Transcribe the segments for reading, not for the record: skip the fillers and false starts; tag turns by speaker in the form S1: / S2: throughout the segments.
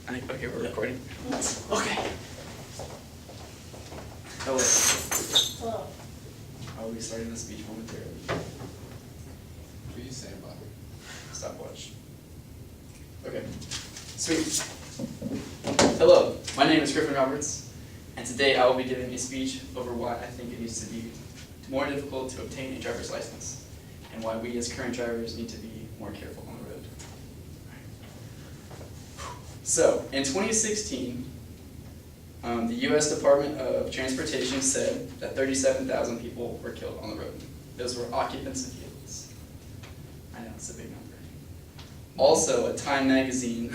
S1: Okay, we're recording.
S2: Yes.
S1: Okay. Hello.
S2: Hello.
S1: Are we starting the speech momentarily?
S3: Please stand by.
S1: Stopwatch. Okay. Sweet. Hello, my name is Griffin Roberts, and today I will be giving a speech over why I think it needs to be more difficult to obtain a driver's license, and why we as current drivers need to be more careful on the road. So, in 2016, the U.S. Department of Transportation said that 37,000 people were killed on the road. Those were occupants of vehicles. I know, it's a big number. Also, a Time magazine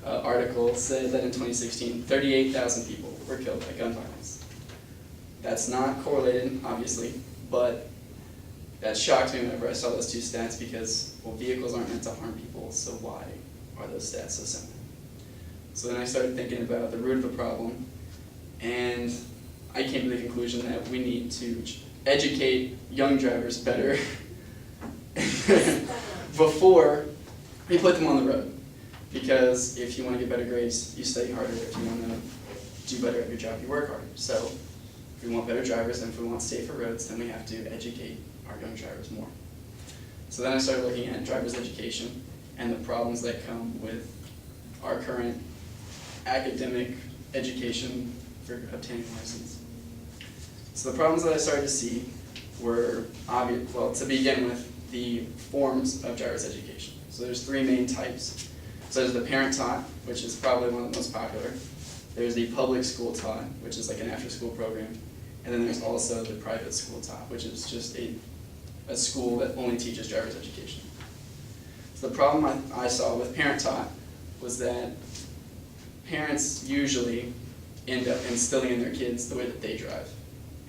S1: article said that in 2016, 38,000 people were killed by gun violence. That's not correlated, obviously, but that shocked me whenever I saw those two stats because, well, vehicles aren't meant to harm people, so why are those stats so similar? So then I started thinking about the root of the problem, and I came to the conclusion that we need to educate young drivers better before we put them on the road. Because if you want to get better grades, you study harder. If you want to do better at your job, you work harder. So if we want better drivers and if we want safer roads, then we have to educate our young drivers more. So then I started looking at driver's education and the problems that come with our current academic education for obtaining a license. So the problems that I started to see were obvious. Well, to begin with, the forms of driver's education. So there's three main types. So there's the parent-taught, which is probably one of the most popular. There's the public school taught, which is like an after-school program. And then there's also the private school taught, which is just a school that only teaches driver's education. So the problem I saw with parent-taught was that parents usually end up instilling in their kids the way that they drive.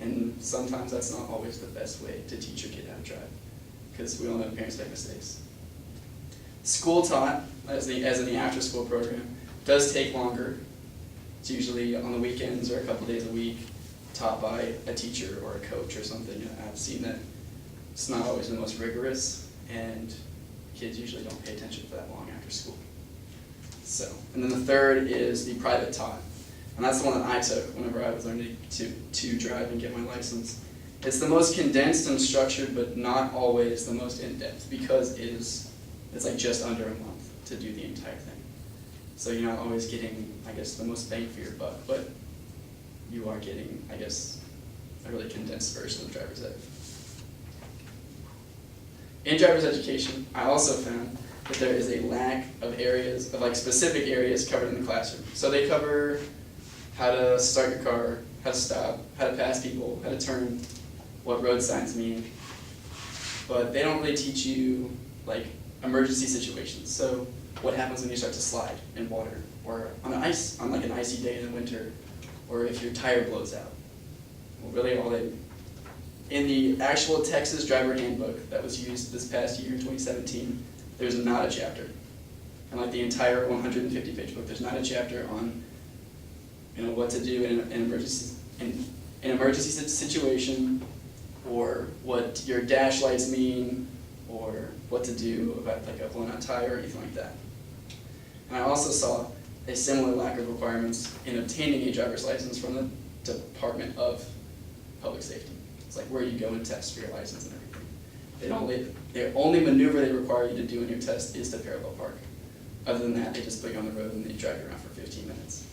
S1: And sometimes that's not always the best way to teach your kid how to drive, because we all know parents make mistakes. School taught, as in the after-school program, does take longer. It's usually on the weekends or a couple days a week, taught by a teacher or a coach or something. And I've seen that it's not always the most rigorous, and kids usually don't pay attention for that long after school. So, and then the third is the private taught, and that's the one that I took whenever I was learning to drive and get my license. It's the most condensed and structured, but not always the most in-depth, because it's like just under a month to do the entire thing. So you're not always getting, I guess, the most bang for your buck, but you are getting, I guess, a really condensed version of driver's ed. In driver's education, I also found that there is a lack of areas, of like specific areas covered in the classroom. So they cover how to start your car, how to stop, how to pass people, how to turn, what road signs mean, but they don't really teach you like emergency situations. So what happens when you start to slide in water, or on ice, on like an icy day in the winter, or if your tire blows out. Well, really in the actual Texas driver handbook that was used this past year in 2017, there's not a chapter. And like the entire 150-page book, there's not a chapter on what to do in an emergency situation, or what your dash lights mean, or what to do about like a blown out tire or anything like that. And I also saw a similar lack of requirements in obtaining a driver's license from the Department of Public Safety. It's like where you go and test for your license and everything. The only maneuver they require you to do in your test is to parallel park. Other than that, they just put you on the road and they drive you around for 15 minutes.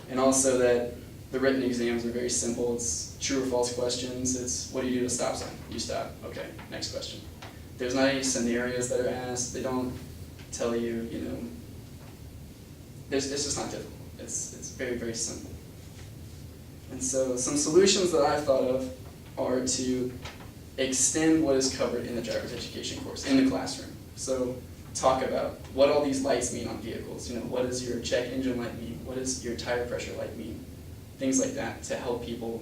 S1: And also that the written exams are very simple. It's true or false questions. It's what do you do at a stop sign? You stop. Okay, next question. There's not any scenarios that are asked. They don't tell you, it's just not difficult. It's very, very simple. And so some solutions that I've thought of are to extend what is covered in the driver's education course in the classroom. So talk about what all these lights mean on vehicles. What does your check engine light mean? What does your tire pressure light mean? Things like that to help people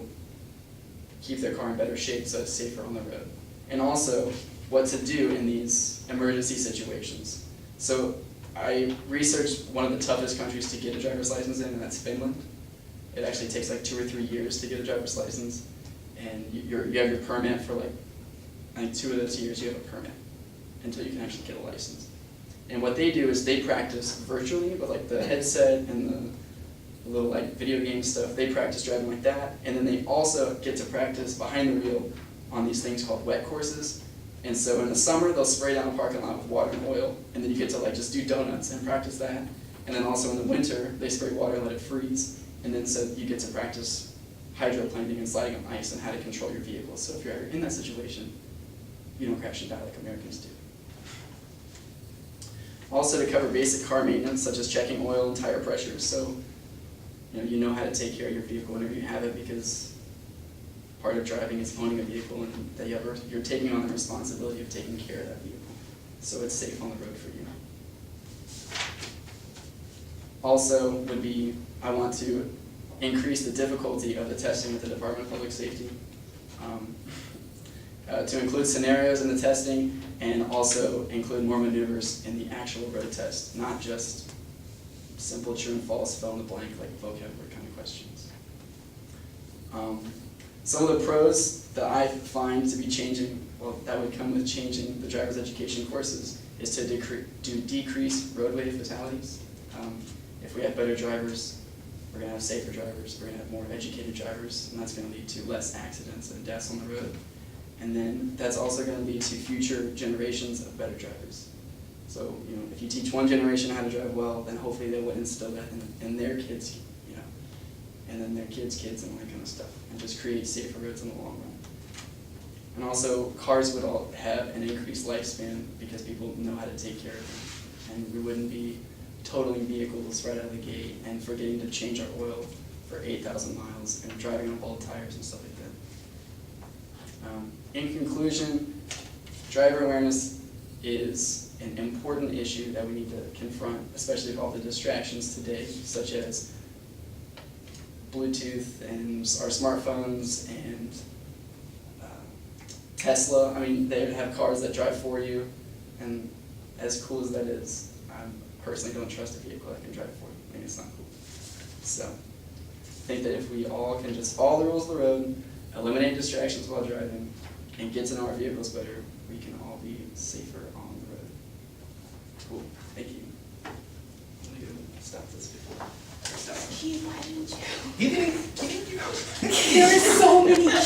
S1: keep their car in better shape so it's safer on the road. And also what to do in these emergency situations. So I researched one of the toughest countries to get a driver's license in, and that's Finland. It actually takes like 2 or 3 years to get a driver's license, and you have your permit for like, I think 2 of those years you have a permit until you can actually get a license. And what they do is they practice virtually with like the headset and the little like video game stuff. They practice driving like that, and then they also get to practice behind the wheel on these things called wet courses. And so in the summer, they'll spray down a parking lot with water and oil, and then you get to like just do donuts and practice that. And then also in the winter, they spray water and let it freeze, and then so you get to practice hydroplaning and sliding on ice and how to control your vehicle. So if you're ever in that situation, you don't crash and die like Americans do. Also to cover basic car maintenance, such as checking oil and tire pressure. So you know how to take care of your vehicle whenever you have it, because part of driving is owning a vehicle, and that you're taking on the responsibility of taking care of that vehicle, so it's safe on the road for you. Also would be, I want to increase the difficulty of the testing with the Department of Public Safety, to include scenarios in the testing, and also include more maneuvers in the actual road test, not just simple true and false, fill in the blank, like vocabulary kind of questions. Some of the pros that I find to be changing, well, that would come with changing the driver's education courses, is to decrease roadway fatalities. If we have better drivers, we're going to have safer drivers, we're going to have more educated drivers, and that's going to lead to less accidents and deaths on the road. And then that's also going to lead to future generations of better drivers. So, if you teach one generation how to drive well, then hopefully they will instill that in their kids, and then their kids' kids and all that kind of stuff, and just create safer roads in the long run. And also, cars would all have an increased lifespan because people know how to take care of them, and we wouldn't be totaling vehicles right out of the gate and forgetting to change our oil for 8,000 miles and driving on bald tires and stuff like that. In conclusion, driver awareness is an important issue that we need to confront, especially with all the distractions today, such as Bluetooth and our smartphones and Tesla. I mean, they have cars that drive for you, and as cool as that is, I personally don't trust a vehicle that can drive for you. I think it's not cool. So, I think that if we all can just follow the rules of the road, eliminate distractions while driving, and get to know our vehicles better, we can all be safer on the road. Cool. Thank you. I'm going to stop this before.
S2: Keith, why didn't you?
S3: He didn't.
S2: There are so many cues.